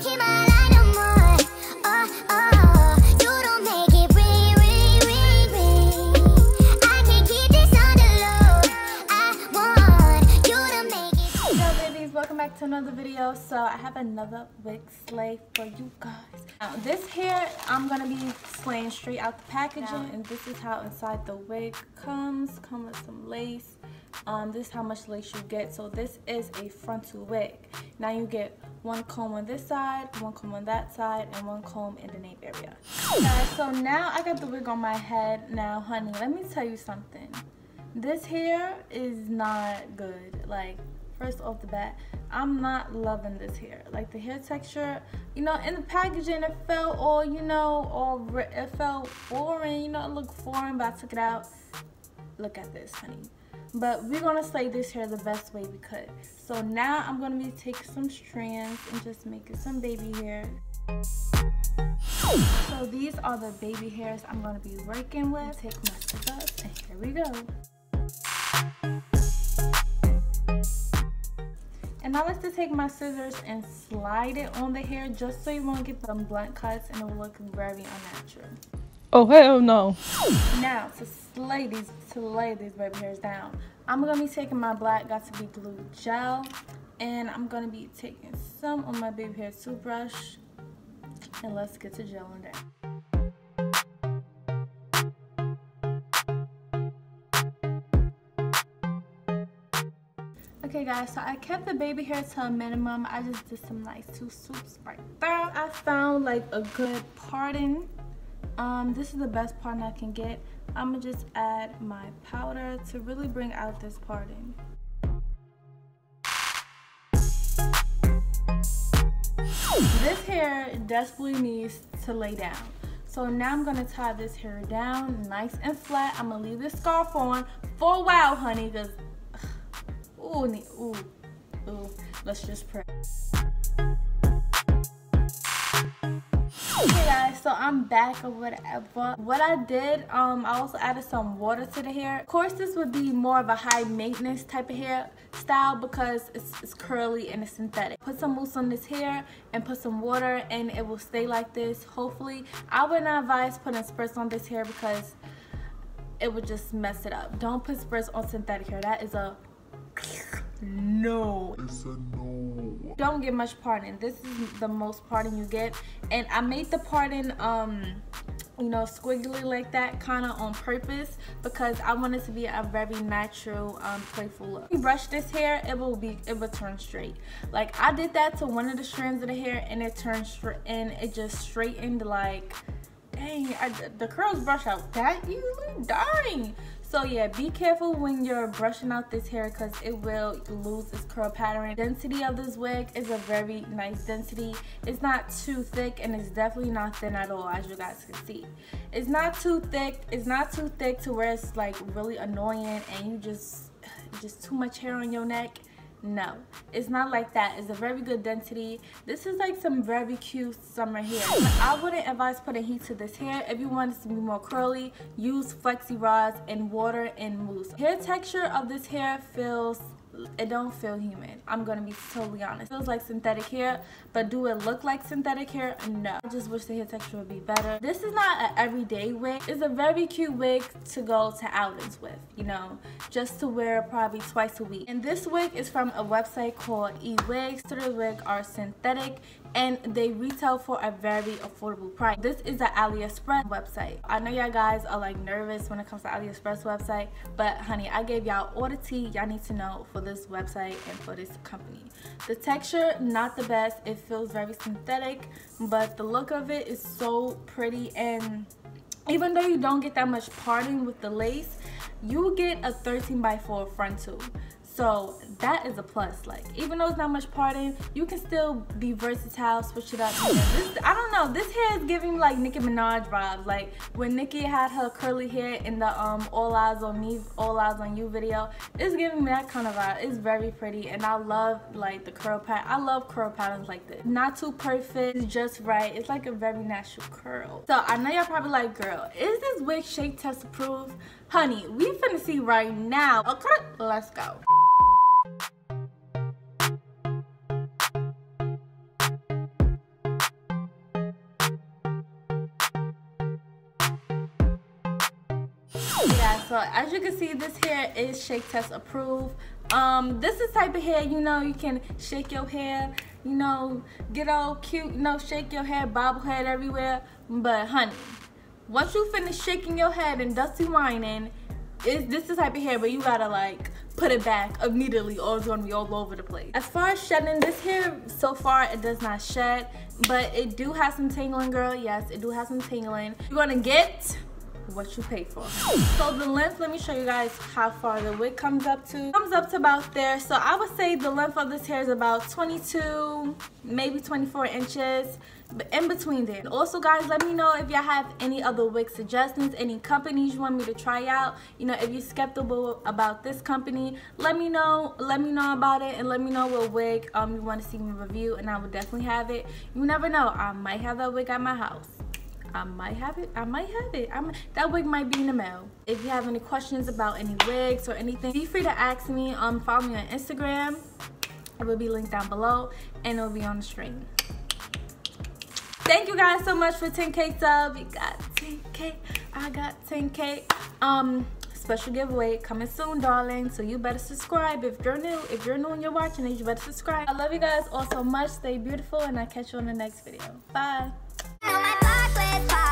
keep my line no more. You don't make it ring, ring, ring, ring. I can keep this on the low. I want you to make it. Hello babies, welcome back to another video. So I have another wig slay for you guys. Now this here, I'm gonna be slaying straight out the packaging, and this is how inside the wig comes. Come with some lace. This is how much lace you get. So this is a frontal wig. Now you get one comb on this side, one comb on that side, and one comb in the nape area. Guys, so now I got the wig on my head. Now honey, let me tell you something. This hair is not good. Like, first off the bat, I'm not loving this hair. Like the hair texture, you know, in the packaging it felt all, you know, it felt foreign, you know, it looked foreign, but I took it out. Look at this, honey. But we're gonna slay this hair the best way we could. So now I'm gonna be taking some strands and just making some baby hair. So these are the baby hairs I'm gonna be working with. Take my scissors and here we go. And I like to take my scissors and slide it on the hair just so you won't get some blunt cuts and it will look very unnatural. Oh hell no. Now to lay these baby hairs down, I'm gonna be taking my black got to be glue gel, and I'm gonna be taking some on my baby hair toothbrush, and let's get to gelling down. Okay guys, so I kept the baby hair to a minimum. I just did some nice two swoops right there. I found like a good parting. This is the best parting I can get. I'm gonna just add my powder to really bring out this parting. This hair desperately needs to lay down. So now I'm gonna tie this hair down nice and flat. I'm gonna leave this scarf on for a while, honey, because ooh, let's just pray. Okay guys, so I'm back or whatever. What I did, I also added some water to the hair. Of course, this would be more of a high maintenance type of hair style because it's curly and it's synthetic. Put some mousse on this hair and put some water and it will stay like this, hopefully. I would not advise putting spritz on this hair because it would just mess it up. Don't put spritz on synthetic hair. That is a no. It's a no. Don't get much parting. This is the most parting you get, and I made the parting you know, squiggly like that kind of on purpose because I want it to be a very natural playful look. If you brush this hair, it will turn straight. Like I did that to one of the strands of the hair and it turned straight, and it just straightened. Like dang, the curls brush out that easily, dang. So yeah, be careful when you're brushing out this hair because it will lose its curl pattern. Density of this wig is a very nice density. It's not too thick and it's definitely not thin at all, as you guys can see. It's not too thick. It's not too thick to where it's like really annoying and you just too much hair on your neck. No, it's not like that. It's a very good density. This is like some very cute summer hair. But I wouldn't advise putting heat to this hair. If you want it to be more curly, use flexi rods and water and mousse. Hair texture of this hair it don't feel human. I'm gonna be totally honest. It feels like synthetic hair, but do it look like synthetic hair? No. I just wish the hair texture would be better. This is not an everyday wig. It's a very cute wig to go to outings with, you know, just to wear probably twice a week. And this wig is from a website called Wigs. So the wigs are synthetic and they retail for a very affordable price. This is an AliExpress website. I know y'all guys are like nervous when it comes to AliExpress website, but honey, I gave y'all all the tea y'all need to know for this website and for this company. The texture, not the best. It feels very synthetic, but the look of it is so pretty, and even though you don't get that much parting with the lace, you get a 13x4 frontal. So that is a plus. Like, even though it's not much parting, you can still be versatile, switch it up. I don't know, this hair is giving like Nicki Minaj vibes. Like when Nicki had her curly hair in the All Eyes on Me, All Eyes on You video, it's giving me that kind of vibe. It's very pretty, and I love like the curl pattern. I love curl patterns like this. Not too perfect, it's just right. It's like a very natural curl. So I know y'all probably like, girl, is this wig shake test approved? Honey, we finna see right now. Okay, let's go. So as you can see, this hair is shake test approved. This is type of hair, you know, you can shake your hair, you know, get all cute, you know, shake your hair, bobblehead everywhere. But honey, once you finish shaking your head and dusty whining, this is the type of hair where you gotta like put it back immediately, or it's gonna be all over the place. As far as shedding, this hair so far it does not shed, but it do have some tangling, girl. Yes, it do have some tangling. You're gonna get what you pay for. So the length, let me show you guys how far the wig comes up to. It comes up to about there. So I would say the length of this hair is about 22, maybe 24 inches, but in between there. Also guys, let me know if y'all have any other wig suggestions, any companies you want me to try out. You know, if you're skeptical about this company, let me know about it, and let me know what wig you want to see me review, and I will definitely have it. You never know, I might have that wig at my house. I might have it. That wig might be in the mail. If you have any questions about any wigs or anything, be free to ask me. Follow me on Instagram. It will be linked down below, and it will be on the screen. Thank you guys so much for 10K subs. You got 10K. I got 10K. Special giveaway coming soon, darling. So you better subscribe if you're new. If you're new and you're watching it, you better subscribe. I love you guys all so much. Stay beautiful, and I'll catch you on the next video. Bye. My